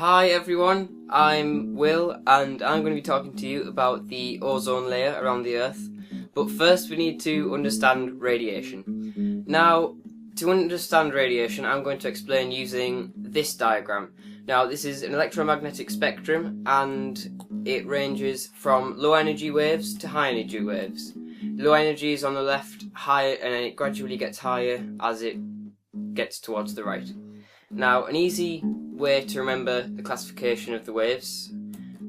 Hi everyone, I'm Will and I'm going to be talking to you about the ozone layer around the Earth. But first we need to understand radiation. Now, to understand radiation, I'm going to explain using this diagram. Now, this is an electromagnetic spectrum and it ranges from low energy waves to high energy waves. Low energy is on the left, higher, and then it gradually gets higher as it gets towards the right. Now, an easy way to remember the classification of the waves,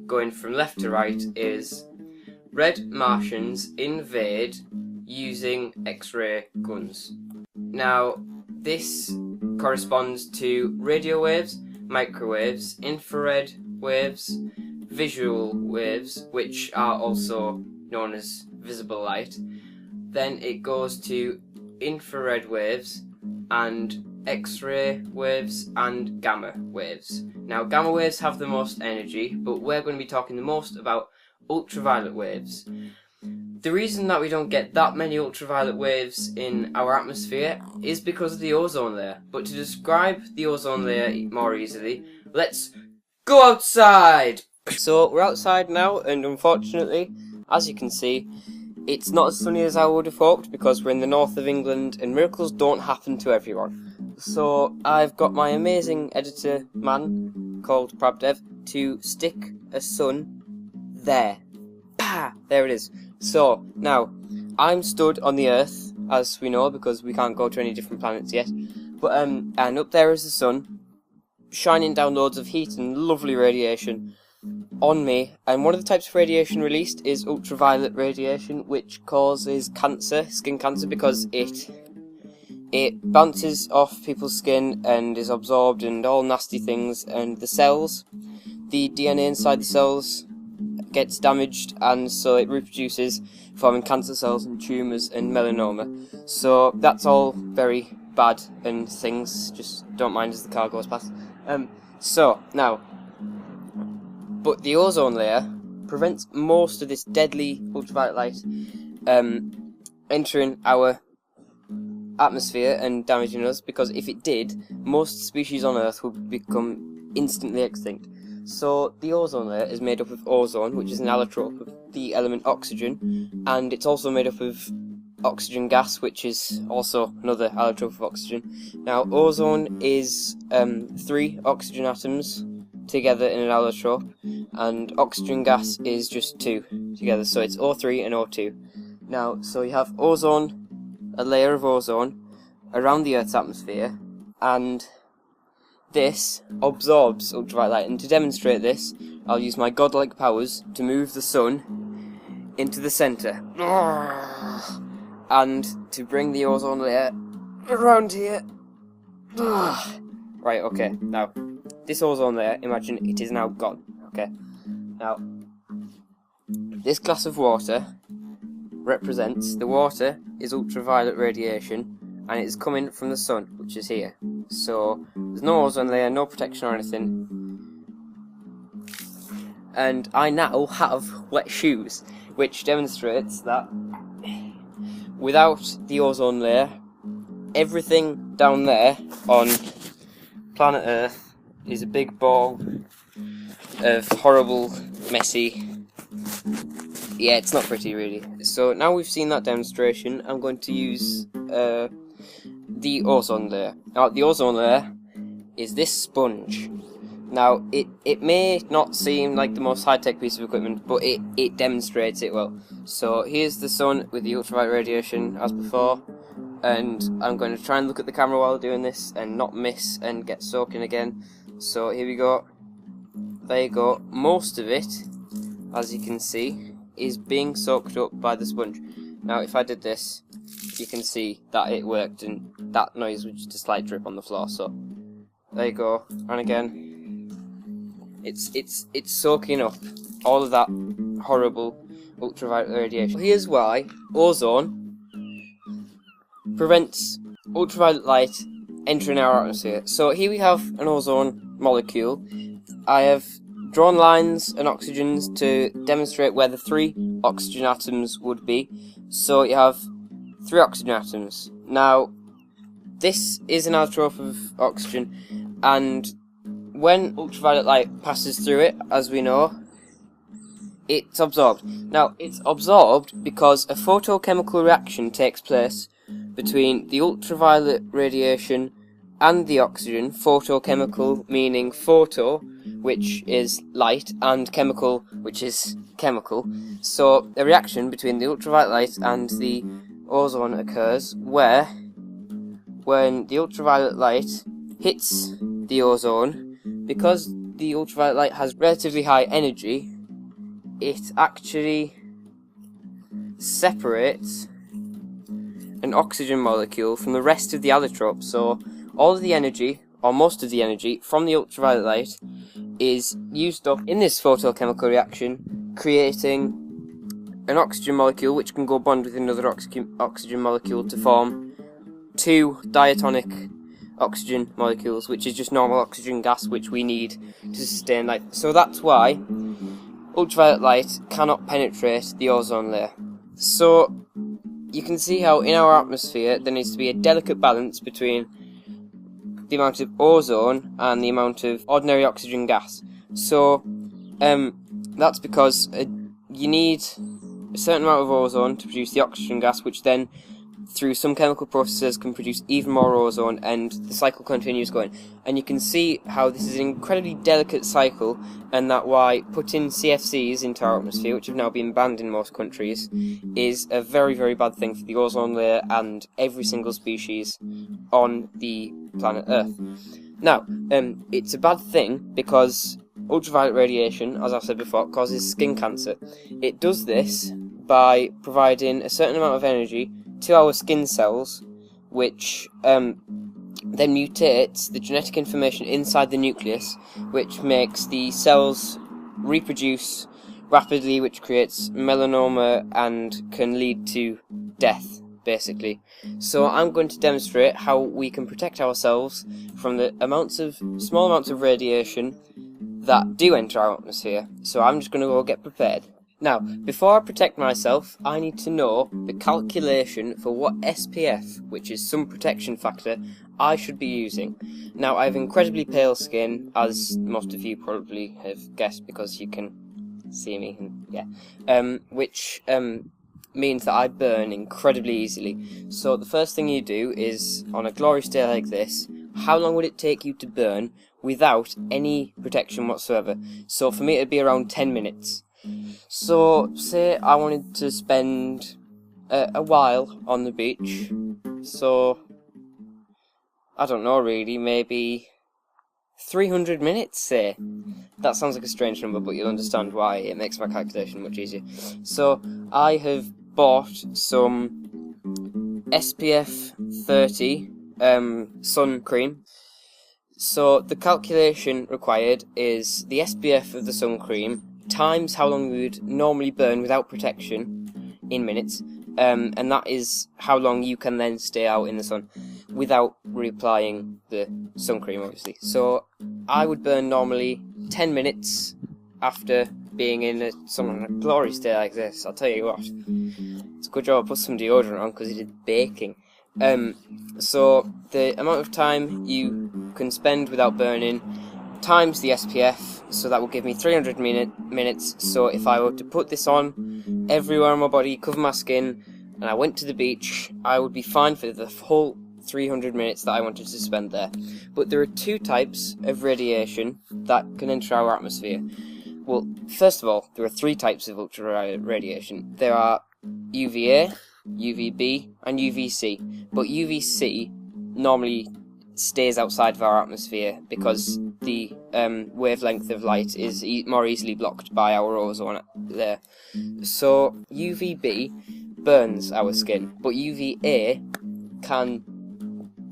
going from left to right, is red Martians invade using X-ray guns. Now, this corresponds to radio waves, microwaves, infrared waves, visual waves, which are also known as visible light. Then it goes to infrared waves and X-ray waves and gamma waves. Now, gamma waves have the most energy, but we're going to be talking the most about ultraviolet waves. The reason that we don't get that many ultraviolet waves in our atmosphere is because of the ozone layer. But to describe the ozone layer more easily, let's go outside! So we're outside now, and unfortunately, as you can see, it's not as sunny as I would have hoped because we're in the north of England and miracles don't happen to everyone. So I've got my amazing editor man called Prabhdev to stick a sun there. Pah! There it is. So now I'm stood on the Earth, as we know, because we can't go to any different planets yet. But and up there is the sun, shining down loads of heat and lovely radiation on me, and one of the types of radiation released is ultraviolet radiation, which causes cancer, skin cancer, because it bounces off people's skin and is absorbed and all nasty things, and the cells, the DNA inside the cells gets damaged, and so it reproduces, forming cancer cells and tumours and melanoma. So that's all very bad and things, just don't mind as the car goes past. So now, but the ozone layer prevents most of this deadly ultraviolet light entering our atmosphere and damaging us, because if it did, most species on Earth would become instantly extinct. So the ozone layer is made up of ozone, which is an allotrope of the element oxygen, and it's also made up of oxygen gas, which is also another allotrope of oxygen. Now, ozone is 3 oxygen atoms together in an allotrope, and oxygen gas is just 2 together, so it's O3 and O2. Now, so you have ozone, a layer of ozone around the Earth's atmosphere, and this absorbs ultraviolet light. And to demonstrate this, I'll use my godlike powers to move the sun into the centre, and to bring the ozone layer around here. Right, okay, now, this ozone layer, imagine it is now gone, okay? Now, this glass of water represents, the water is ultraviolet radiation, and it's coming from the sun, which is here. So, there's no ozone layer, no protection or anything. And I now have wet shoes, which demonstrates that without the ozone layer, everything down there on planet Earth is a big ball of horrible, messy... Yeah, it's not pretty, really. So now we've seen that demonstration, I'm going to use the ozone layer. Now, the ozone layer is this sponge. Now, it may not seem like the most high-tech piece of equipment, but it demonstrates it well. So here's the sun with the ultraviolet radiation, as before, and I'm going to try and look at the camera while doing this, and not miss and get soaking again. So here we go. There you go. Most of it, as you can see, is being soaked up by the sponge. Now, if I did this, you can see that it worked, and that noise was just a slight drip on the floor. So there you go. And again, it's soaking up all of that horrible ultraviolet radiation. Here's why ozone prevents ultraviolet light entering our atmosphere. So here we have an ozone molecule. I have drawn lines and oxygens to demonstrate where the 3 oxygen atoms would be. So you have 3 oxygen atoms. Now, this is an allotrope of oxygen, and when ultraviolet light passes through it, as we know, it's absorbed. Now, it's absorbed because a photochemical reaction takes place between the ultraviolet radiation and the oxygen. Photochemical meaning photo, which is light, and chemical, which is chemical. So a reaction between the ultraviolet light and the ozone occurs where, when the ultraviolet light hits the ozone, because the ultraviolet light has relatively high energy, it actually separates an oxygen molecule from the rest of the allotrope. So all of the energy, or most of the energy, from the ultraviolet light is used up in this photochemical reaction, creating an oxygen molecule which can go bond with another oxygen molecule to form two diatonic oxygen molecules, which is just normal oxygen gas which we need to sustain life. So that's why ultraviolet light cannot penetrate the ozone layer. So you can see how in our atmosphere there needs to be a delicate balance between the amount of ozone and the amount of ordinary oxygen gas. So that's because you need a certain amount of ozone to produce the oxygen gas, which then through some chemical processes can produce even more ozone, and the cycle continues going. And you can see how this is an incredibly delicate cycle, and that why putting CFCs into our atmosphere, which have now been banned in most countries, is a very, very bad thing for the ozone layer and every single species on the planet Earth. Now, it's a bad thing because ultraviolet radiation, as I've said before, causes skin cancer. It does this by providing a certain amount of energy to our skin cells, which then mutates the genetic information inside the nucleus, which makes the cells reproduce rapidly, which creates melanoma and can lead to death, basically. So I'm going to demonstrate how we can protect ourselves from the small amounts of radiation that do enter our atmosphere. So I'm just going to go get prepared. Now, before I protect myself, I need to know the calculation for what SPF, which is sun protection factor, I should be using. Now, I have incredibly pale skin, as most of you probably have guessed because you can see me, which means that I burn incredibly easily. So the first thing you do is, on a glorious day like this, how long would it take you to burn without any protection whatsoever? So for me, it'd be around 10 minutes. So, say I wanted to spend a while on the beach, so, I don't know really, maybe 300 minutes, say. That sounds like a strange number, but you'll understand why. It makes my calculation much easier. So, I have bought some SPF 30 sun cream. So, the calculation required is the SPF of the sun cream times how long we would normally burn without protection in minutes, and that is how long you can then stay out in the sun without reapplying the sun cream, obviously. So I would burn normally 10 minutes after being in a glorious day like this. I'll tell you what, it's a good job I put some deodorant on because it is baking. So the amount of time you can spend without burning times the SPF, so that will give me 300 minutes. So if I were to put this on everywhere on my body, cover my skin, and I went to the beach, I would be fine for the whole 300 minutes that I wanted to spend there. But there are two types of radiation that can enter our atmosphere. Well, first of all, there are three types of ultraviolet radiation. There are UVA, UVB, and UVC. But UVC normally stays outside of our atmosphere because the wavelength of light is more easily blocked by our ozone there. So UVB burns our skin, but UVA can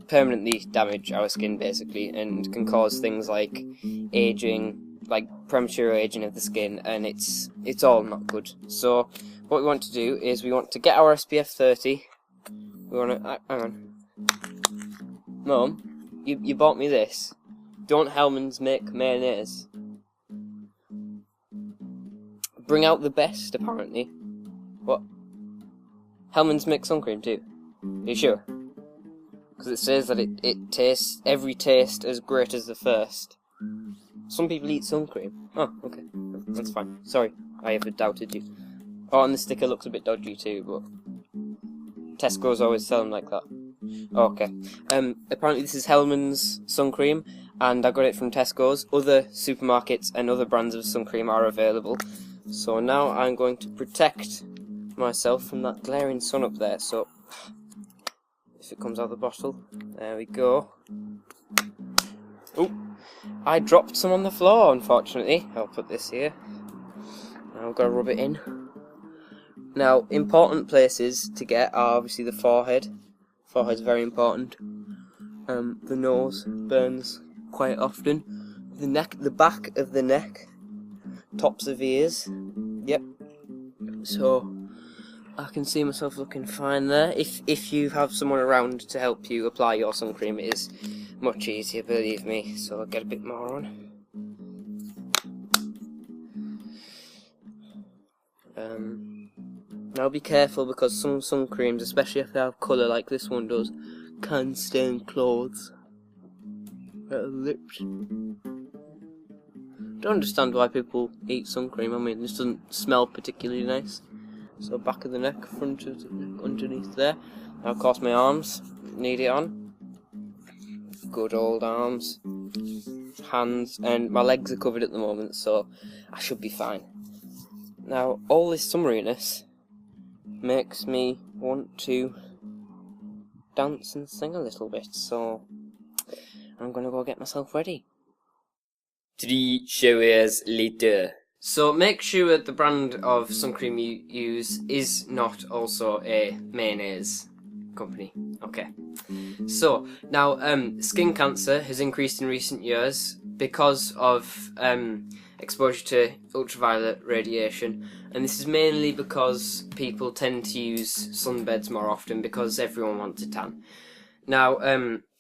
permanently damage our skin basically, and can cause things like aging, like premature aging of the skin, and it's all not good. So what we want to do is we want to get our SPF 30. We want to hang on, Mum. You bought me this. Don't Hellmann's make mayonnaise? Bring out the best, apparently. What? Hellmann's make sun cream too? Are you sure? Because it says that it tastes every taste as great as the first. Some people eat sun cream. Oh, okay. That's fine. Sorry, I ever doubted you. Oh, and the sticker looks a bit dodgy too, but Tesco's always sell them like that. Okay. Apparently this is Hellman's sun cream, and I got it from Tesco's. Other supermarkets and other brands of sun cream are available. So now I'm going to protect myself from that glaring sun up there. So if it comes out of the bottle, there we go. Oh, I dropped some on the floor, unfortunately. I'll put this here. Now I've got to rub it in. Now, important places to get are obviously the forehead. Forehead's very important. The nose burns quite often. The neck, the back of the neck, tops of ears. Yep. So I can see myself looking fine there. If you have someone around to help you apply your sun cream, it is much easier, believe me. So I'll get a bit more on. Now be careful, because some sun creams, especially if they have colour like this one does, can stain clothes. Lips. Don't understand why people eat sun cream. I mean, this doesn't smell particularly nice. So back of the neck, front of the neck, underneath there. Now of course my arms need it on. Good old arms, hands, and my legs are covered at the moment, so I should be fine. Now all this summeriness makes me want to dance and sing a little bit, so I'm gonna go get myself ready. 3 showers later. So make sure the brand of sun cream you use is not also a mayonnaise company. Okay. So now skin cancer has increased in recent years because of exposure to ultraviolet radiation, and this is mainly because people tend to use sunbeds more often because everyone wants a tan. Now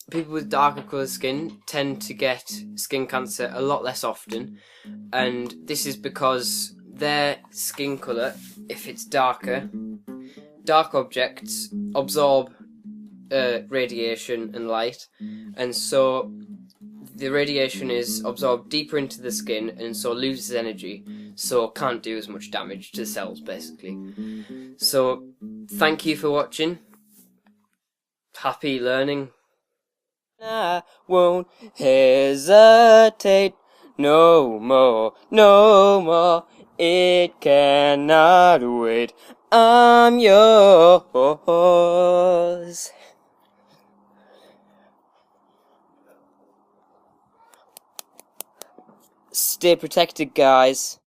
people with darker coloured skin tend to get skin cancer a lot less often, and this is because their skin colour, if it's darker, dark objects absorb radiation and light, and so the radiation is absorbed deeper into the skin and so loses energy, so can't do as much damage to cells basically. So thank you for watching. Happy learning. I won't hesitate no more, no more. It cannot wait. I'm yours. Stay protected, guys.